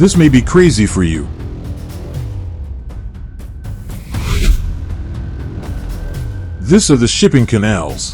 This may be crazy for you. This are the shipping canals.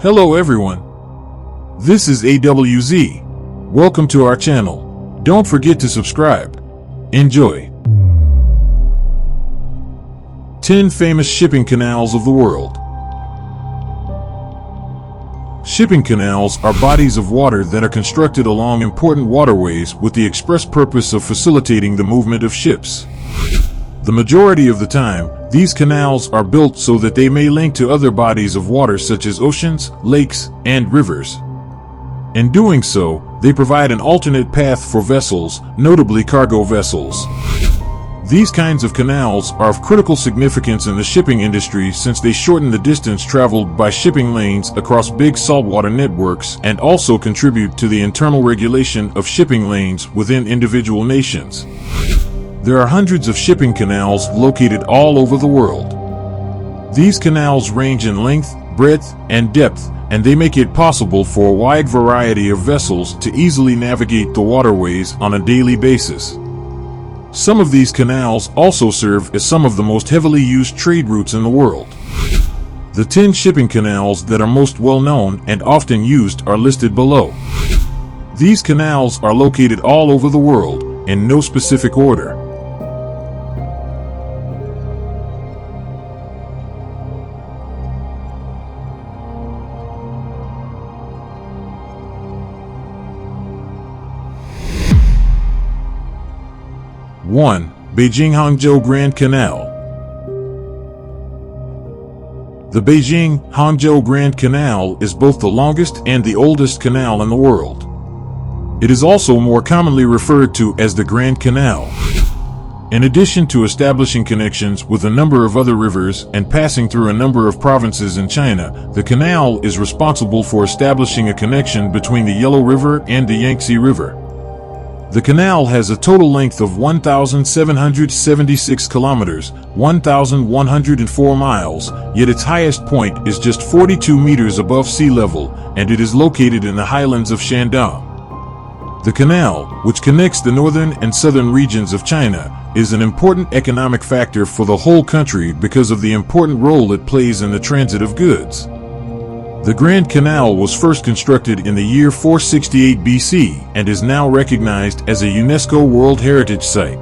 Hello everyone. This is AWZ. Welcome to our channel. Don't forget to subscribe. Enjoy. 10 famous shipping canals of the world. Shipping canals are bodies of water that are constructed along important waterways with the express purpose of facilitating the movement of ships. The majority of the time, these canals are built so that they may link to other bodies of water such as oceans, lakes, and rivers. In doing so, they provide an alternate path for vessels, notably cargo vessels. These kinds of canals are of critical significance in the shipping industry since they shorten the distance traveled by shipping lanes across big saltwater networks and also contribute to the internal regulation of shipping lanes within individual nations. There are hundreds of shipping canals located all over the world. These canals range in length, breadth, and depth, and they make it possible for a wide variety of vessels to easily navigate the waterways on a daily basis. Some of these canals also serve as some of the most heavily used trade routes in the world. The 10 shipping canals that are most well known and often used are listed below. These canals are located all over the world, in no specific order. One, Beijing-Hangzhou Grand Canal. The Beijing-Hangzhou Grand Canal is both the longest and the oldest canal in the world. It is also more commonly referred to as the Grand Canal. In addition to establishing connections with a number of other rivers and passing through a number of provinces in China, the canal is responsible for establishing a connection between the Yellow River and the Yangtze River. The canal has a total length of 1,776 kilometers, 1,104 miles, yet its highest point is just 42 meters above sea level, and it is located in the highlands of Shandong. The canal, which connects the northern and southern regions of China, is an important economic factor for the whole country because of the important role it plays in the transit of goods. The Grand Canal was first constructed in the year 468 BC and is now recognized as a UNESCO World Heritage Site.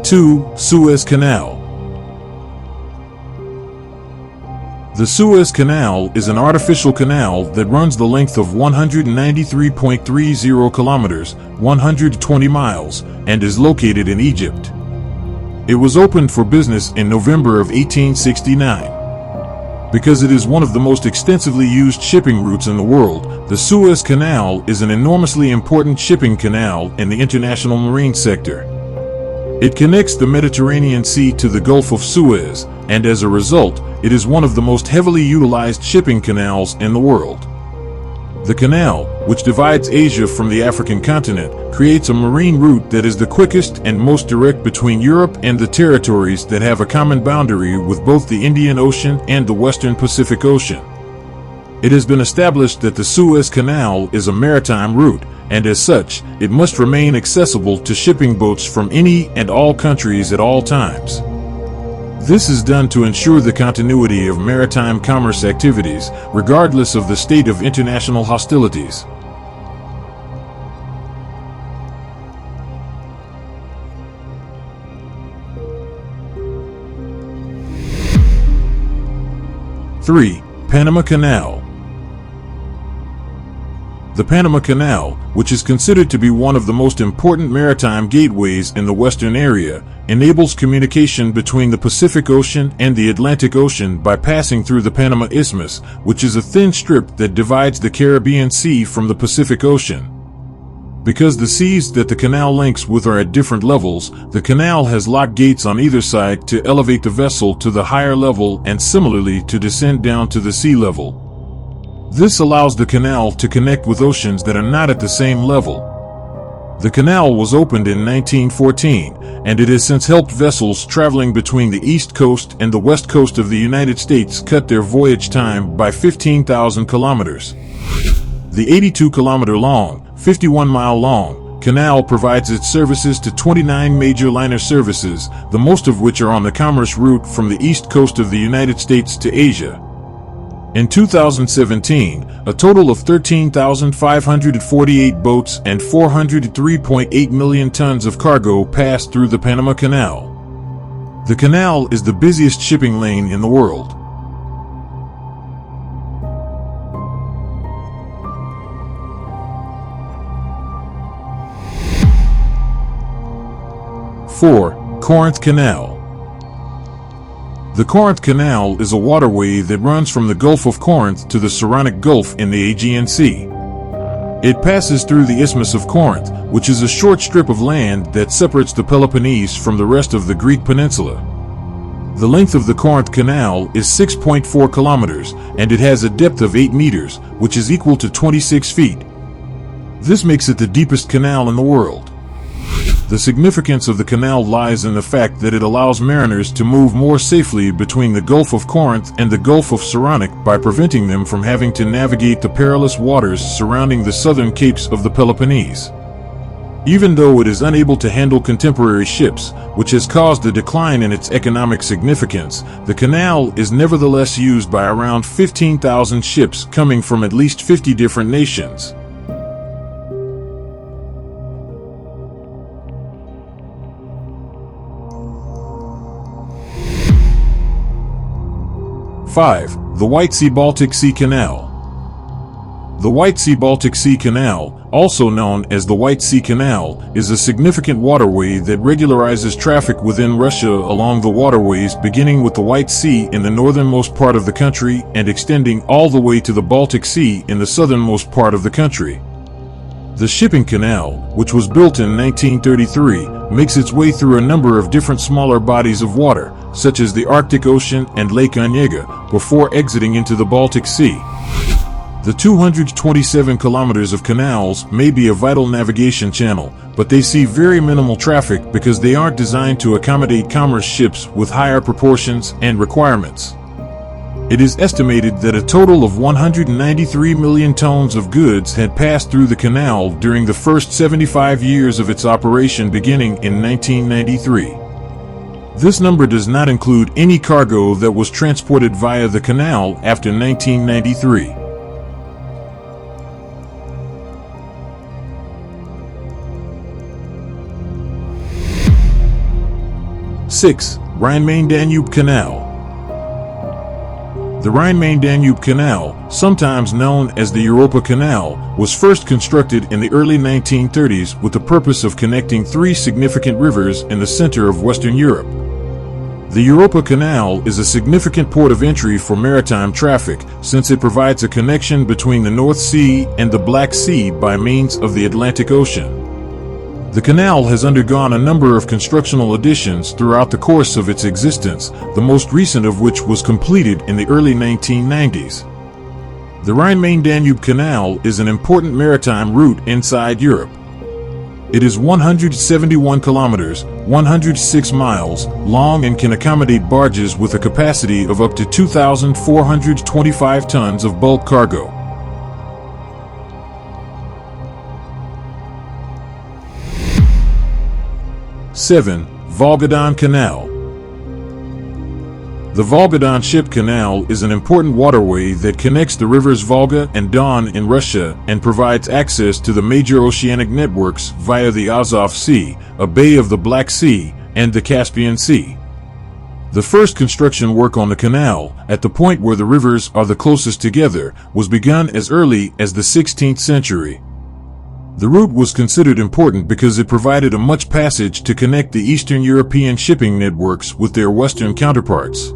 Two, Suez Canal. The Suez Canal is an artificial canal that runs the length of 193.30 kilometers, 120 miles, and is located in Egypt. It was opened for business in November of 1869. Because it is one of the most extensively used shipping routes in the world, the Suez Canal is an enormously important shipping canal in the international marine sector. It connects the Mediterranean Sea to the Gulf of Suez, and as a result, it is one of the most heavily utilized shipping canals in the world. The canal, which divides Asia from the African continent, creates a marine route that is the quickest and most direct between Europe and the territories that have a common boundary with both the Indian Ocean and the Western Pacific Ocean. It has been established that the Suez Canal is a maritime route, and as such, it must remain accessible to shipping boats from any and all countries at all times. This is done to ensure the continuity of maritime commerce activities, regardless of the state of international hostilities. Three, Panama Canal. The Panama Canal, which is considered to be one of the most important maritime gateways in the Western area, enables communication between the Pacific Ocean and the Atlantic Ocean by passing through the Panama Isthmus, which is a thin strip that divides the Caribbean Sea from the Pacific Ocean. Because the seas that the canal links with are at different levels, the canal has lock gates on either side to elevate the vessel to the higher level and similarly to descend down to the sea level. This allows the canal to connect with oceans that are not at the same level. The canal was opened in 1914, and it has since helped vessels traveling between the east coast and the west coast of the United States cut their voyage time by 15,000 kilometers. The 82-kilometer-long, 51-mile-long canal provides its services to 29 major liner services, the most of which are on the commerce route from the east coast of the United States to Asia. In 2017, a total of 13,548 boats and 403.8 million tons of cargo passed through the Panama Canal. The canal is the busiest shipping lane in the world. Corinth Canal. The Corinth Canal is a waterway that runs from the Gulf of Corinth to the Saronic Gulf in the Aegean Sea. It passes through the Isthmus of Corinth, which is a short strip of land that separates the Peloponnese from the rest of the Greek peninsula. The length of the Corinth Canal is 6.4 kilometers, and it has a depth of 8 meters, which is equal to 26 feet. This makes it the deepest canal in the world. The significance of the canal lies in the fact that it allows mariners to move more safely between the Gulf of Corinth and the Gulf of Saronic by preventing them from having to navigate the perilous waters surrounding the southern capes of the Peloponnese. Even though it is unable to handle contemporary ships, which has caused a decline in its economic significance, the canal is nevertheless used by around 15,000 ships coming from at least 50 different nations. The White Sea-Baltic Sea Canal. The White Sea-Baltic Sea Canal, also known as the White Sea Canal, is a significant waterway that regularizes traffic within Russia along the waterways beginning with the White Sea in the northernmost part of the country and extending all the way to the Baltic Sea in the southernmost part of the country. The shipping canal, which was built in 1933, makes its way through a number of different smaller bodies of water, such as the Arctic Ocean and Lake Onega, before exiting into the Baltic Sea. The 227 kilometers of canals may be a vital navigation channel, but they see very minimal traffic because they aren't designed to accommodate commerce ships with higher proportions and requirements. It is estimated that a total of 193 million tons of goods had passed through the canal during the first 75 years of its operation beginning in 1993. This number does not include any cargo that was transported via the canal after 1993. Rhine-Main-Danube Canal. The Rhine-Main-Danube Canal, sometimes known as the Europa Canal, was first constructed in the early 1930s with the purpose of connecting 3 significant rivers in the center of Western Europe. The Europa Canal is a significant port of entry for maritime traffic, since it provides a connection between the North Sea and the Black Sea by means of the Atlantic Ocean. The canal has undergone a number of constructional additions throughout the course of its existence, the most recent of which was completed in the early 1990s. The Rhine-Main-Danube Canal is an important maritime route inside Europe. It is 171 kilometers, 106 miles, long and can accommodate barges with a capacity of up to 2,425 tons of bulk cargo. Volga-Don Canal. The Volga-Don Ship Canal is an important waterway that connects the rivers Volga and Don in Russia and provides access to the major oceanic networks via the Azov Sea, a bay of the Black Sea, and the Caspian Sea. The first construction work on the canal, at the point where the rivers are the closest together, was begun as early as the 16th century. The route was considered important because it provided a much passage to connect the Eastern European shipping networks with their Western counterparts.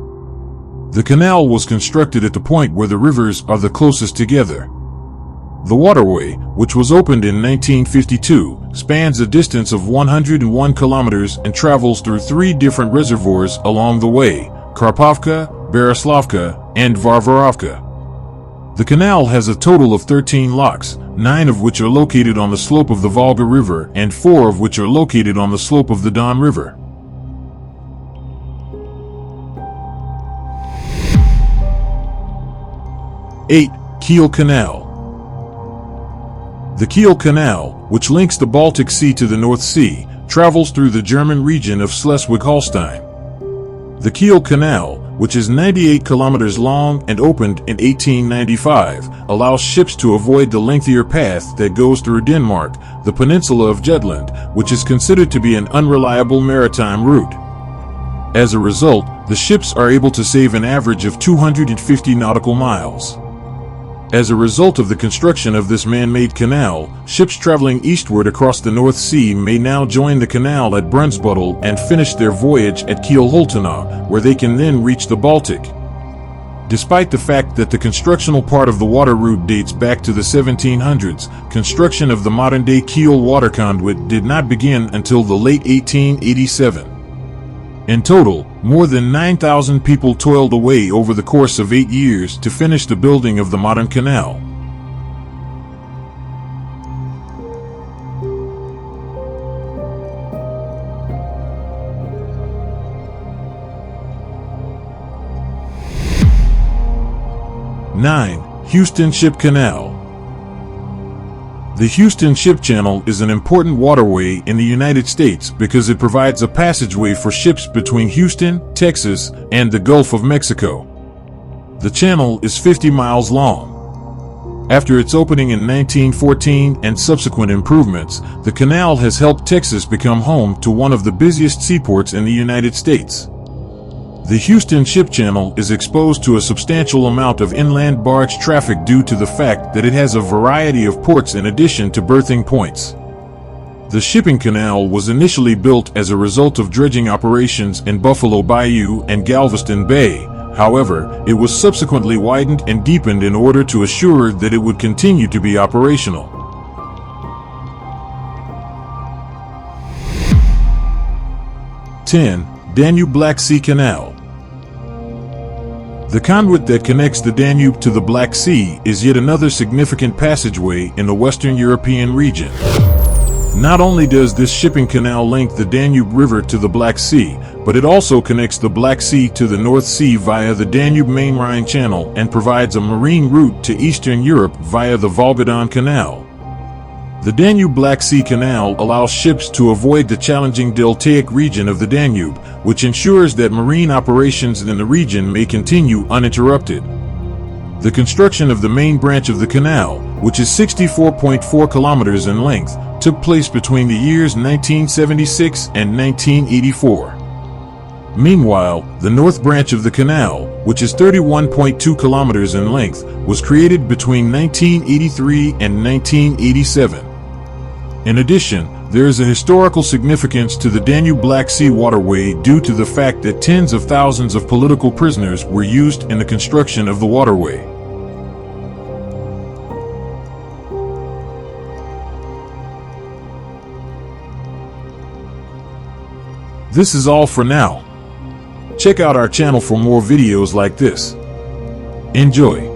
The canal was constructed at the point where the rivers are the closest together. The waterway, which was opened in 1952, spans a distance of 101 kilometers and travels through 3 different reservoirs along the way: Karpovka, Beroslavka, and Varvarovka. The canal has a total of 13 locks, 9 of which are located on the slope of the Volga River and 4 of which are located on the slope of the Don River. '8. Kiel Canal. The Kiel Canal, which links the Baltic Sea to the North Sea, travels through the German region of Schleswig-Holstein. The Kiel Canal, which is 98 kilometers long and opened in 1895, allows ships to avoid the lengthier path that goes through Denmark, the peninsula of Jutland, which is considered to be an unreliable maritime route. As a result, the ships are able to save an average of 250 nautical miles. As a result of the construction of this man-made canal, ships traveling eastward across the North Sea may now join the canal at Brunsbüttel and finish their voyage at Kiel-Holtenau, where they can then reach the Baltic. Despite the fact that the constructional part of the water route dates back to the 1700s, construction of the modern-day Kiel water conduit did not begin until the late 1887. In total, more than 9,000 people toiled away over the course of 8 years to finish the building of the modern canal. '9. Houston Ship Canal. The Houston Ship Channel is an important waterway in the United States because it provides a passageway for ships between Houston, Texas, and the Gulf of Mexico. The channel is 50 miles long. After its opening in 1914 and subsequent improvements, the canal has helped Texas become home to one of the busiest seaports in the United States. The Houston Ship Channel is exposed to a substantial amount of inland barge traffic due to the fact that it has a variety of ports in addition to berthing points. The shipping canal was initially built as a result of dredging operations in Buffalo Bayou and Galveston Bay. However, it was subsequently widened and deepened in order to assure that it would continue to be operational. '10. Danube-Black Sea Canal. The conduit that connects the Danube to the Black Sea is yet another significant passageway in the Western European region. Not only does this shipping canal link the Danube River to the Black Sea, but it also connects the Black Sea to the North Sea via the Danube-Main Rhine Channel and provides a marine route to Eastern Europe via the Volga-Don Canal. The Danube-Black Sea Canal allows ships to avoid the challenging deltaic region of the Danube, which ensures that marine operations in the region may continue uninterrupted. The construction of the main branch of the canal, which is 64.4 kilometers in length, took place between the years 1976 and 1984. Meanwhile, the north branch of the canal, which is 31.2 kilometers in length, was created between 1983 and 1987. In addition, there is a historical significance to the Danube-Black Sea waterway due to the fact that tens of thousands of political prisoners were used in the construction of the waterway. This is all for now. Check out our channel for more videos like this. Enjoy!